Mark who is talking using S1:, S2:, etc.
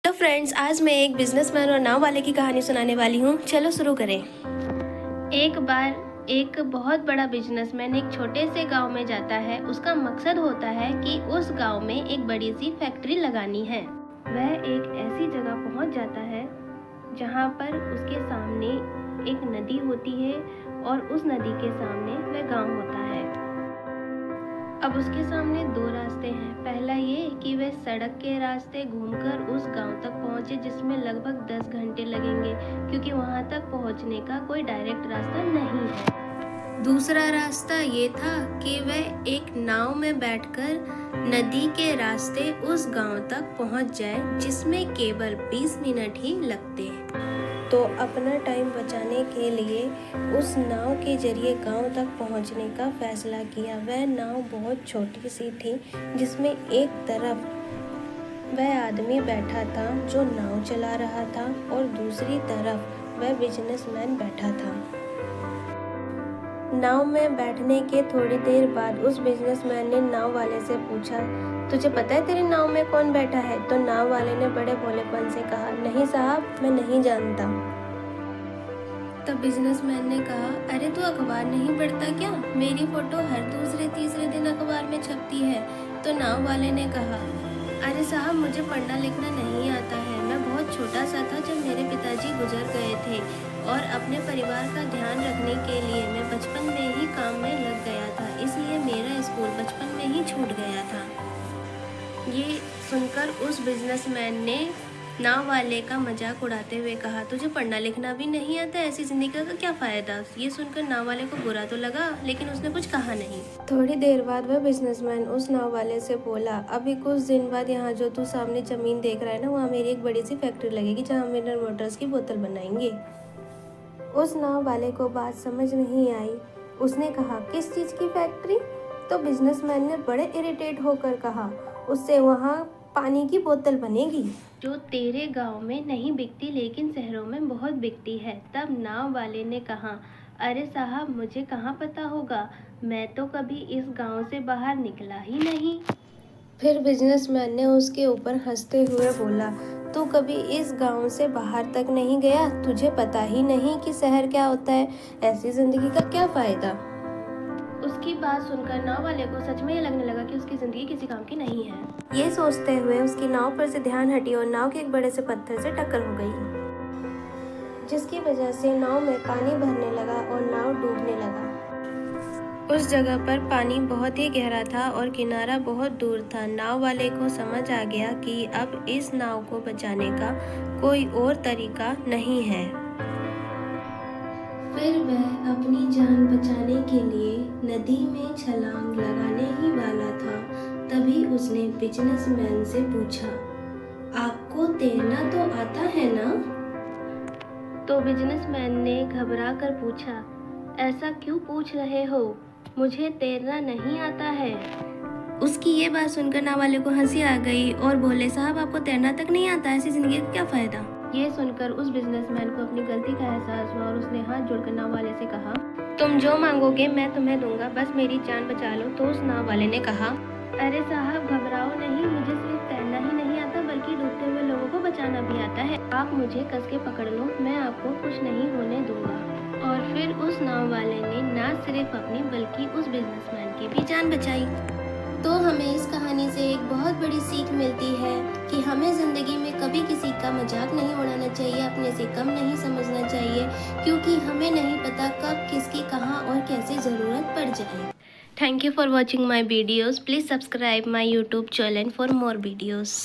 S1: तो फ्रेंड्स, आज मैं एक बिजनेसमैन और नाव वाले की कहानी सुनाने वाली हूँ। चलो शुरू करें। एक बार एक बहुत बड़ा बिजनेसमैन एक छोटे से गांव में जाता है। उसका मकसद होता है कि उस गांव में एक बड़ी सी फैक्ट्री लगानी है। वह एक ऐसी जगह पहुंच जाता है जहां पर उसके सामने एक नदी होती है और उस नदी के सामने वह गांव होता है। अब उसके सामने दो रास्ते हैं। पहला ये कि वह सड़क के रास्ते घूमकर उस गांव तक पहुंचे, जिसमें लगभग 10 घंटे लगेंगे, क्योंकि वहां तक पहुंचने का कोई डायरेक्ट रास्ता नहीं है। दूसरा रास्ता ये था कि वह एक नाव में बैठकर नदी के रास्ते उस गांव तक पहुंच जाए, जिसमें केवल 20 मिनट ही लगते हैं। तो अपना टाइम बचाने के लिए उस नाव के जरिए गांव तक पहुंचने का फैसला किया। वह नाव बहुत छोटी सी थी, जिसमें एक तरफ वह आदमी बैठा था जो नाव चला रहा था और दूसरी तरफ वह बिजनेसमैन बैठा था। नाव में बैठने के थोड़ी देर बाद उस बिजनेसमैन ने नाव वाले से पूछा, तुझे पता है तेरी नाव में कौन बैठा है? तो नाव वाले ने बड़े भोलेपन से कहा, नहीं साहब, मैं नहीं जानता। तब बिजनेसमैन ने कहा, अरे तू अखबार नहीं पढ़ता क्या? मेरी फोटो हर दूसरे तीसरे दिन अखबार में छपती है। तो नाव वाले ने कहा, अरे साहब, मुझे पढ़ना लिखना नहीं आता है। मैं बहुत छोटा सा था जब मेरे पिताजी गुजर गए थे और अपने परिवार का ध्यान रखने के लिए मैं बचपन में ही काम में लग गया था, इसलिए मेरा स्कूल बचपन में ही छूट गया था। ये सुनकर उस बिजनेसमैन ने नाव वाले का मजाक उड़ाते हुए कहा, तुझे पढ़ना लिखना भी नहीं आता, ऐसी जिंदगी का क्या फायदा? ये सुनकर नाव वाले को बुरा तो लगा, लेकिन उसने कुछ कहा नहीं। थोड़ी देर बाद वह बिजनेसमैन उस नाव वाले से बोला, अभी कुछ दिन बाद यहाँ जो तू सामने जमीन देख रहा है ना, वहाँ मेरी एक बड़ी सी फैक्ट्री लगेगी जहाँ मिनरल वाटर्स की बोतल बनाएंगे। उस नाव वाले को बात समझ नहीं आई। उसने कहा, किस चीज की फैक्ट्री? तो बिजनेसमैन ने बड़े इरिटेट होकर कहा, उससे वहाँ पानी की बोतल बनेगी जो तेरे गांव में नहीं बिकती, लेकिन शहरों में बहुत बिकती है। तब नाव वाले ने कहा, अरे साहब, मुझे कहाँ पता होगा, मैं तो कभी इस गांव से बाहर निकला ही नहीं। फिर बिजनेसमैन ने उसके ऊपर हंसते हुए बोला, तू कभी इस गांव से बाहर तक नहीं गया, तुझे पता ही नहीं कि शहर क्या होता है, ऐसी जिंदगी का क्या फायदा? उसकी बात सुनकर नाव वाले को सच में ये लगने लगा कि उसकी जिंदगी किसी काम की नहीं है। ये सोचते हुए उसकी नाव पर से ध्यान हटी और नाव के एक बड़े से पत्थर से टक्कर हो गई, जिसकी वजह से नाव में पानी भरने लगा और नाव डूबने लगा। उस जगह पर पानी बहुत ही गहरा था और किनारा बहुत दूर था। नाव वाले को समझ आ गया कि अब इस नाव को बचाने का कोई और तरीका नहीं है। फिर वह अपनी जान बचाने के लिए नदी में छलांग लगाने ही वाला था। तभी उसने बिजनेसमैन से पूछा, आपको तैरना तो आता है ना? तो बिजनेसमैन ने घबरा कर पूछा, ऐसा क्यों पूछ रहे हो? मुझे तैरना नहीं आता है। उसकी ये बात सुनकर नाव वाले को हंसी आ गई और बोले, साहब, आपको तैरना तक नहीं आता, ऐसी जिंदगी का क्या फायदा? ये सुनकर उस बिजनेसमैन को अपनी गलती का एहसास हुआ और उसने हाथ जोड़कर नाव वाले से कहा, तुम जो मांगोगे मैं तुम्हें दूंगा, बस मेरी जान बचा लो। तो उस नाव वाले ने कहा, अरे साहब, घबराओ नहीं, मुझे सिर्फ तैरना ही नहीं आता बल्कि डूबते हुए लोगों को बचाना भी आता है। आप मुझे कस के पकड़ लो, मैं आपको कुछ नहीं होने दूंगा। और फिर उस नाव वाले ने न सिर्फ अपनी बल्कि उस बिजनेसमैन की भी जान बचाई। तो हमें इस कहानी से एक बहुत बड़ी सीख मिलती है कि हमें ज़िंदगी में कभी किसी का मजाक नहीं उड़ाना चाहिए, अपने से कम नहीं समझना चाहिए, क्योंकि हमें नहीं पता कब किसकी कहाँ और कैसे ज़रूरत पड़ जाए। Thank you for watching my videos. Please subscribe my YouTube channel for more videos.